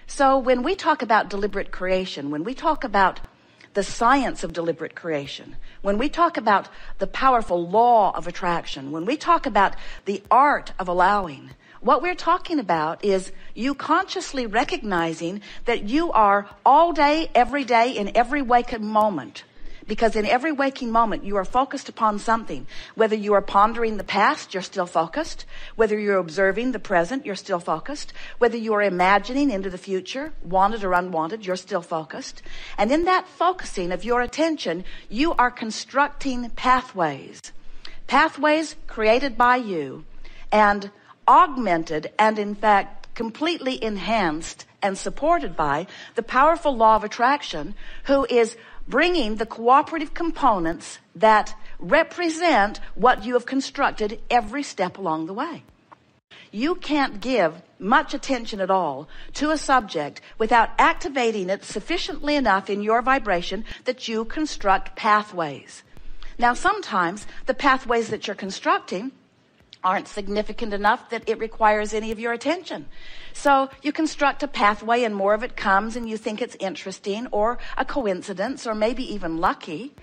So when we talk about deliberate creation, when we talk about the science of deliberate creation, when we talk about the powerful law of attraction, when we talk about the art of allowing, what we're talking about is you consciously recognizing that you are all day, every day, in every waking moment. Because in every waking moment, you are focused upon something. Whether you are pondering the past, you're still focused. Whether you're observing the present, you're still focused. Whether you are imagining into the future, wanted or unwanted, you're still focused. And in that focusing of your attention, you are constructing pathways. Pathways created by you and augmented and, in fact, completely enhanced and supported by the powerful law of attraction, who is bringing the cooperative components that represent what you have constructed every step along the way. You can't give much attention at all to a subject without activating it sufficiently enough in your vibration that you construct pathways. Now, sometimes the pathways that you're constructing aren't significant enough that it requires any of your attention. So you construct a pathway and more of it comes and you think it's interesting or a coincidence or maybe even lucky.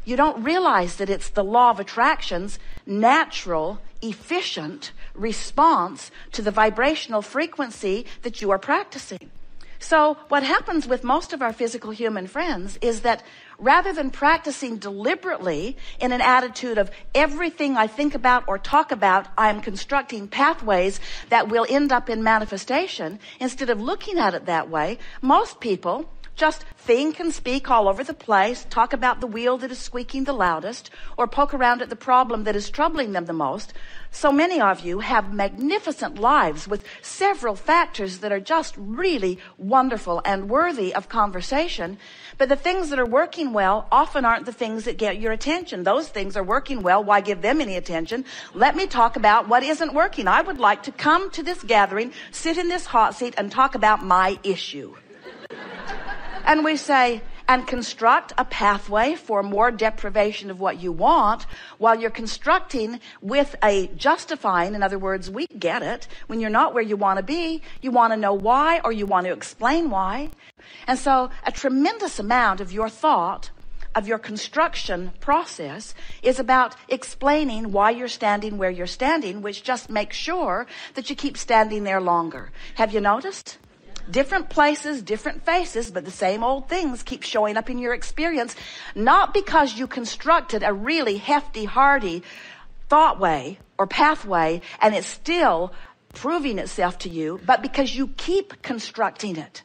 You don't realize that it's the law of attraction's natural, efficient response to the vibrational frequency that you are practicing. So what happens with most of our physical human friends is that rather than practicing deliberately in an attitude of everything I think about or talk about, I am constructing pathways that will end up in manifestation, instead of looking at it that way, most people just think and speak all over the place, talk about the wheel that is squeaking the loudest, or poke around at the problem that is troubling them the most. So many of you have magnificent lives with several factors that are just really wonderful and worthy of conversation. But the things that are working well often aren't the things that get your attention. Those things are working well. Why give them any attention? Let me talk about what isn't working. I would like to come to this gathering, sit in this hot seat, and talk about my issue. And we say, and construct a pathway for more deprivation of what you want, while you're constructing with a justifying. In other words, we get it. When you're not where you want to be, you want to know why, or you want to explain why. And so a tremendous amount of your thought, of your construction process, is about explaining why you're standing where you're standing, which just makes sure that you keep standing there longer. Have you noticed? Different places, different faces, but the same old things keep showing up in your experience, not because you constructed a really hefty, hardy thought way or pathway and it's still proving itself to you, but because you keep constructing it.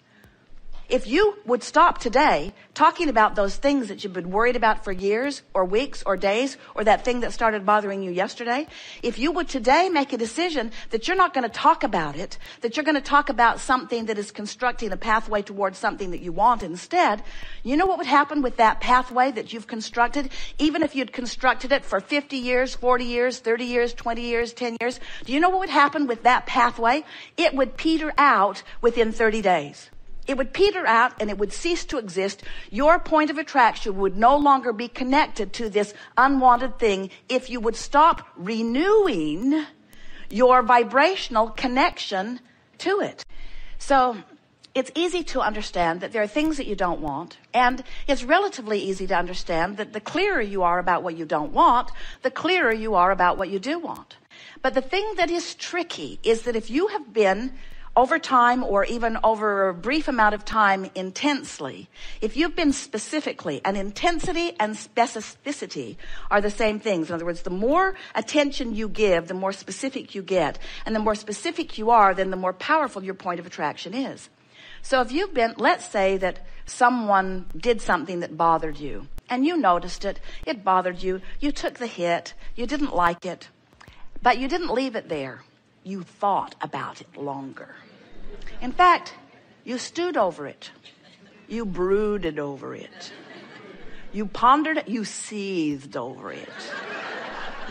If you would stop today talking about those things that you've been worried about for years or weeks or days, or that thing that started bothering you yesterday, if you would today make a decision that you're not going to talk about it, that you're going to talk about something that is constructing a pathway towards something that you want instead, you know what would happen with that pathway that you've constructed? Even if you'd constructed it for 50 years, 40 years, 30 years, 20 years, 10 years, do you know what would happen with that pathway? It would peter out within 30 days. It would peter out and it would cease to exist. Your point of attraction would no longer be connected to this unwanted thing if you would stop renewing your vibrational connection to it. So it's easy to understand that there are things that you don't want, and it's relatively easy to understand that the clearer you are about what you don't want, the clearer you are about what you do want. But the thing that is tricky is that if you have been over time, or even over a brief amount of time intensely, if you've been specifically, and intensity and specificity are the same things. In other words, the more attention you give, the more specific you get. And the more specific you are, then the more powerful your point of attraction is. So if you've been, let's say that someone did something that bothered you, and you noticed it, it bothered you, you took the hit, you didn't like it, but you didn't leave it there. You thought about it longer. In fact, you stewed over it. You brooded over it. You pondered it. You seethed over it.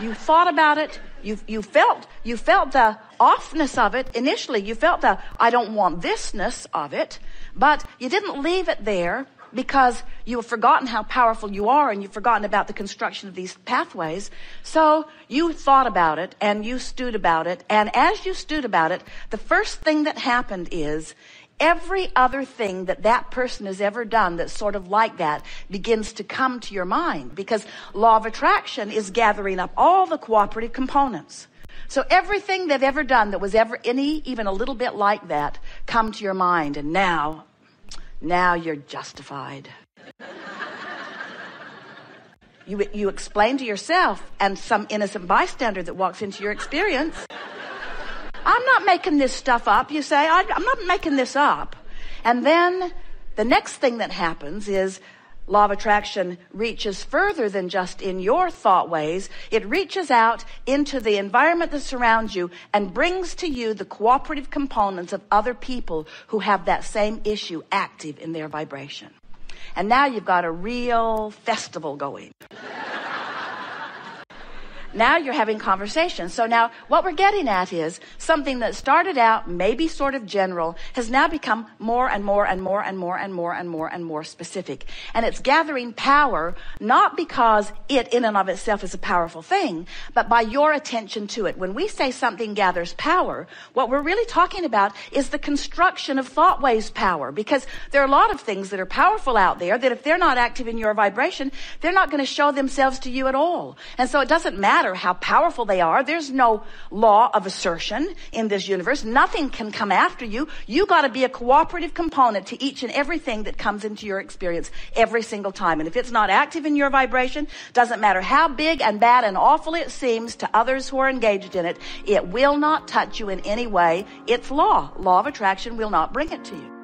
You thought about it. You felt the offness of it initially. You felt the I don't want thisness of it, but you didn't leave it there because you have forgotten how powerful you are, and you've forgotten about the construction of these pathways. So you thought about it and you stewed about it. And as you stewed about it, the first thing that happened is every other thing that that person has ever done that's sort of like that begins to come to your mind, because law of attraction is gathering up all the cooperative components. So everything they've ever done that was ever even a little bit like that come to your mind, and now you're justified. You explain to yourself and some innocent bystander that walks into your experience, I'm not making this stuff up. You say, I'm not making this up. And then the next thing that happens is law of attraction reaches further than just in your thought ways. It reaches out into the environment that surrounds you and brings to you the cooperative components of other people who have that same issue active in their vibration. And now you've got a real festival going. Now you're having conversations. So now what we're getting at is something that started out maybe sort of general has now become more and more and more and more and more and more and more specific. And it's gathering power, not because it in and of itself is a powerful thing, but by your attention to it. When we say something gathers power, what we're really talking about is the construction of thought waves power, because there are a lot of things that are powerful out there that if they're not active in your vibration, they're not going to show themselves to you at all. And so it doesn't matter how powerful they are. There's no law of assertion in this universe. Nothing can come after you. You got to be a cooperative component to each and everything that comes into your experience every single time. And if it's not active in your vibration, doesn't matter how big and bad and awful it seems to others who are engaged in it, it will not touch you in any way. It's law. Law of attraction will not bring it to you.